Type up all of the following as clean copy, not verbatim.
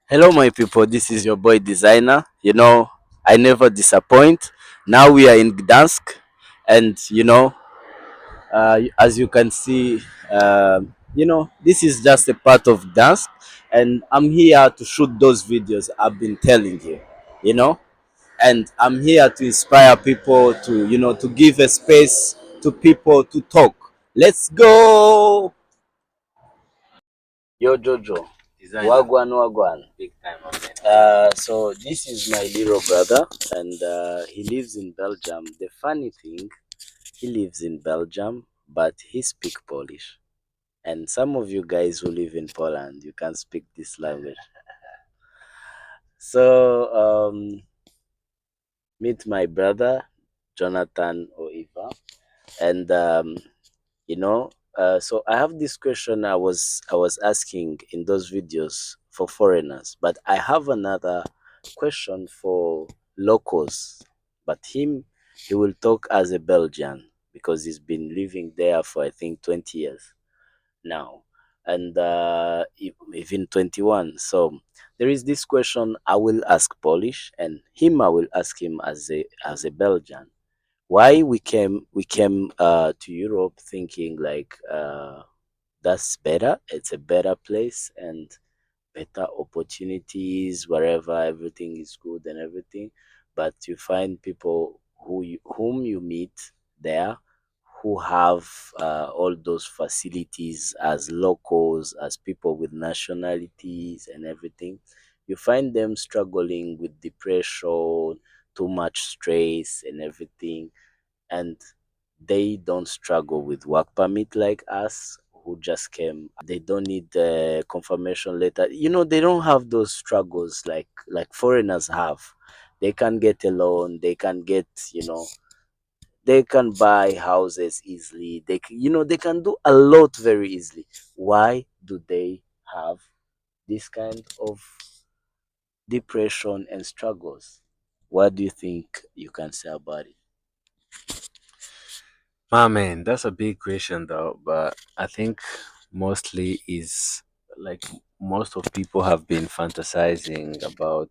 Hello, my people. This is your boy Designer. I never disappoint. Now we are in Gdansk, and as you can see, this is just a part of Gdansk, and I'm here to shoot those videos I've been telling you. You know, and I'm here to inspire people to give a space to people to talk. Let's go. Yo, Jojo. Designer, Wagwan, wagwan. big time, my man. So this is my little brother, and he lives in Belgium. The funny thing, he lives in Belgium, but he speak Polish. And some of you guys who live in Poland, you can speak this language. So meet my brother, Jonathan Oiva, and you know. So I have this question I was asking in those videos for foreigners, but I have another question for locals. But he will talk as a Belgian because he's been living there for I think 20 years now, and even 21. So there is this question I will ask Polish, and him I will ask him as a Belgian. Why we came to Europe thinking like that's better, it's a better place and better opportunities wherever everything is good and everything, but you find people whom you meet there who have all those facilities as locals, as people with nationalities and everything. You find them struggling with depression, too much stress and everything, and they don't struggle with work permit like us who just came. They don't need the confirmation letter. They don't have those struggles like foreigners have. They can get a loan. They can get they can buy houses easily. They can do a lot very easily. Why do they have this kind of depression and struggles? What do you think you can say about it? My man, that's a big question though, but I think mostly is like most of people have been fantasizing about,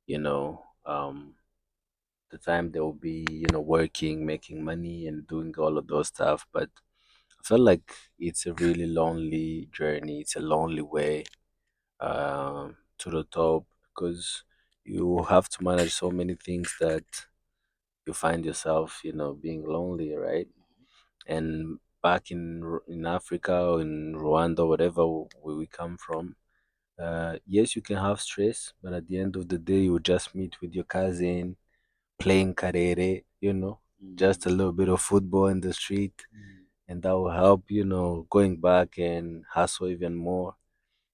you know, um, the time they will be, working, making money and doing all of those stuff. But I feel like it's a really lonely journey. It's a lonely way to the top because you have to manage so many things that you find yourself, being lonely, right? And back in Africa or in Rwanda, whatever where we come from, yes, you can have stress, but at the end of the day, you just meet with your cousin, playing karere, just a little bit of football in the street, and that will help, going back and hustle even more.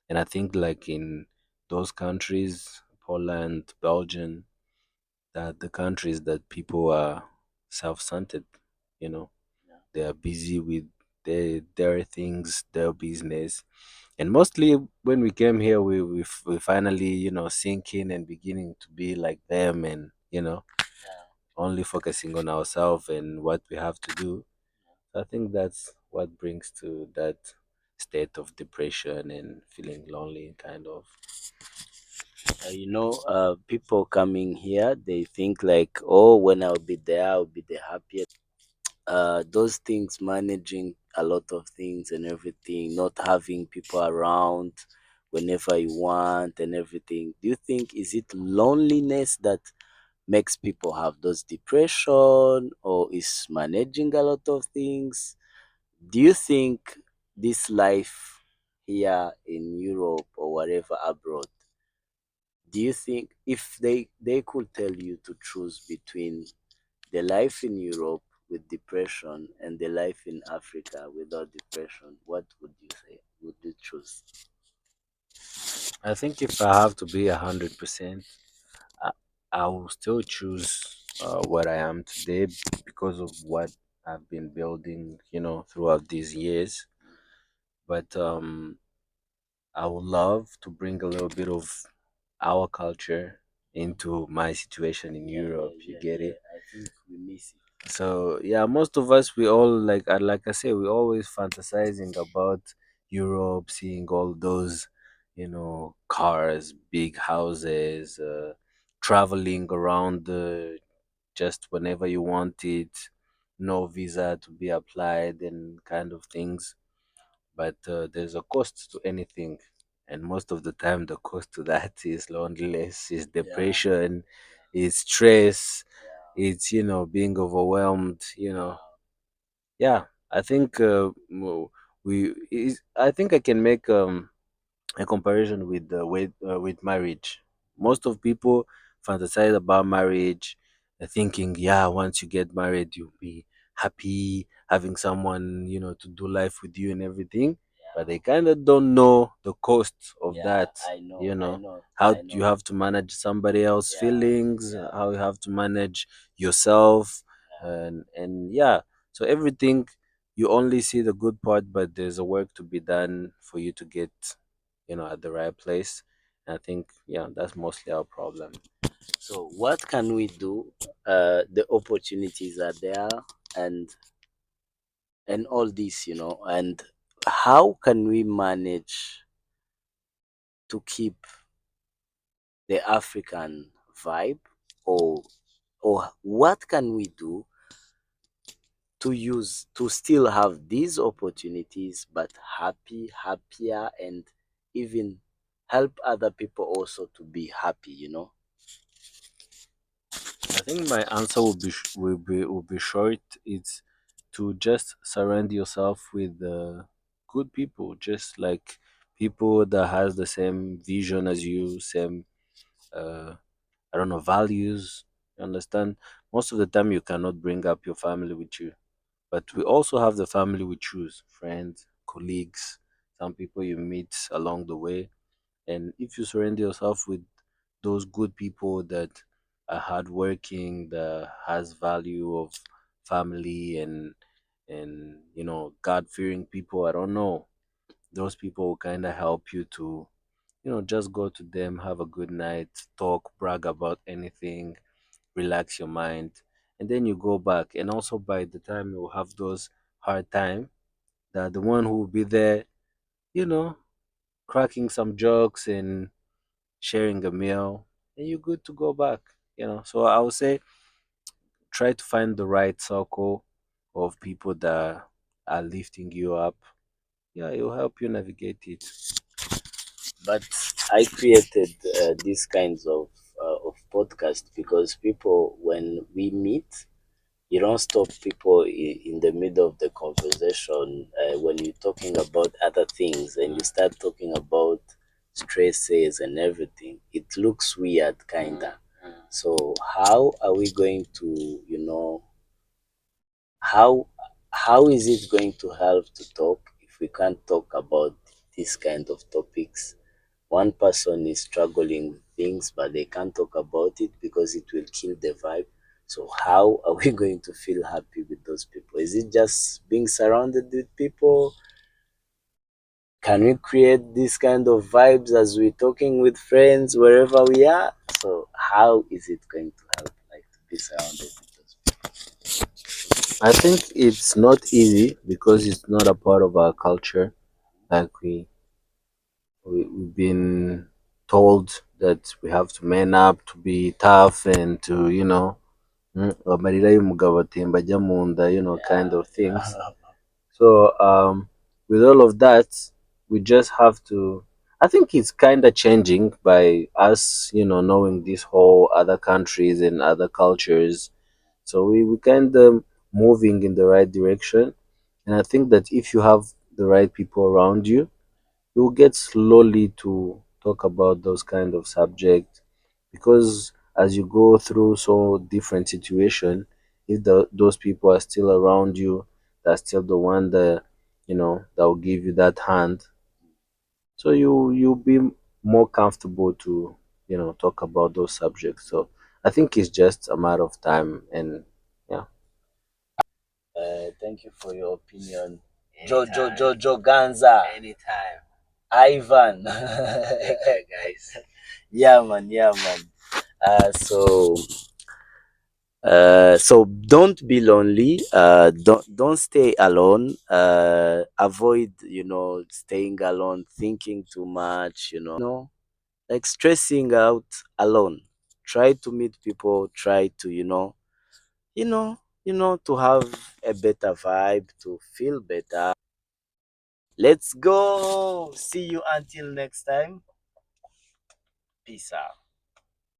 And I think like in those countries, Poland, Belgium, that the countries that people are self-centered, you know they are busy with their things, their business. And mostly when we came here, we finally, sink in and beginning to be like them and, only focusing on ourselves and what we have to do. I think that's what brings to that state of depression and feeling lonely, kind of. People coming here, they think like, oh, when I'll be there, I'll be the happiest. Those things, managing a lot of things and everything, not having people around whenever you want and everything. Do you think is it loneliness that makes people have those depression, or is managing a lot of things? Do you think this life here in Europe or whatever abroad, do you think if they could tell you to choose between the life in Europe with depression and the life in Africa without depression, what would you say? Would you choose? I think if I have to be 100%, I, I will still choose what I am today because of what I've been building, throughout these years. But I would love to bring a little bit of our culture into my situation in Yeah, Europe. yeah, You yeah, get yeah. it? I think we miss it. So yeah, most of us we all like I say we always fantasizing about Europe, seeing all those, cars, big houses, traveling around just whenever you want it, no visa to be applied, and kind of things. But there's a cost to anything, and most of the time, the cost to that is loneliness, is depression, is stress, it's being overwhelmed. Yeah, I think I think I can make a comparison with marriage. Most of people fantasize about marriage, thinking, yeah, once you get married, you'll be happy having someone to do life with you and everything. But they kind of don't know the cost of that. How you have to manage somebody else's feelings, how you have to manage yourself, and yeah. So everything, you only see the good part, but there's a work to be done for you to get at the right place. And I think, yeah, that's mostly our problem. So what can we do? The opportunities are there, and all this, and how can we manage to keep the African vibe, or what can we do to still have these opportunities but happier, and even help other people also to be happy. I think my answer will be short. It's to just surround yourself with good people, just like people that has the same vision as you, same I don't know, values. You understand? Most of the time, you cannot bring up your family with you, but we also have the family we choose, friends, colleagues, some people you meet along the way. And if you surround yourself with those good people that are hardworking, that has value of family, and God fearing people, I don't know, those people will kind of help you to just go to them, have a good night, talk, brag about anything, relax your mind, and then you go back. And also, by the time you have those hard time, that the one who will be there, you know, cracking some jokes and sharing a meal, and you're good to go back. So I would say try to find the right circle of people that are lifting you up. Yeah, it will help you navigate it. But I created these kinds of podcast because people, when we meet, you don't stop people in the middle of the conversation when you're talking about other things, and you start talking about stresses and everything. It looks weird, kinda. So how are we going to, how is it going to help to talk if we can't talk about this kind of topics? One person is struggling with things, but they can't talk about it because it will kill the vibe. So how are we going to feel happy with those people? Is it just being surrounded with people? Can we create this kind of vibes as we're talking with friends wherever we are? So how is it going to help, like, to be surrounded with those I think it's not easy because it's not a part of our culture. Like we've been told that we have to man up, to be tough, and to amarira y'umugabo atemba ajya mu nda, kind of things. people? So with all of that, we just have to. I think it's kind of changing by us, knowing these whole other countries and other cultures. So we kind of moving in the right direction. And I think that if you have the right people around you, you'll get slowly to talk about those kind of subjects, because as you go through so different situation, if those people are still around you, that's still the one that will give you that hand, so you'll be more comfortable to talk about those subjects. So I think it's just a matter of time. And yeah. Thank you for your opinion. Jojo Ganza. Anytime. Ivan. Guys. Yeah, man. Yeah, man. So So don't be lonely. Don't stay alone. Avoid, staying alone, thinking too much. Like stressing out alone. Try to meet people. Try to, to have a better vibe, to feel better. Let's go. See you until next time. Peace out.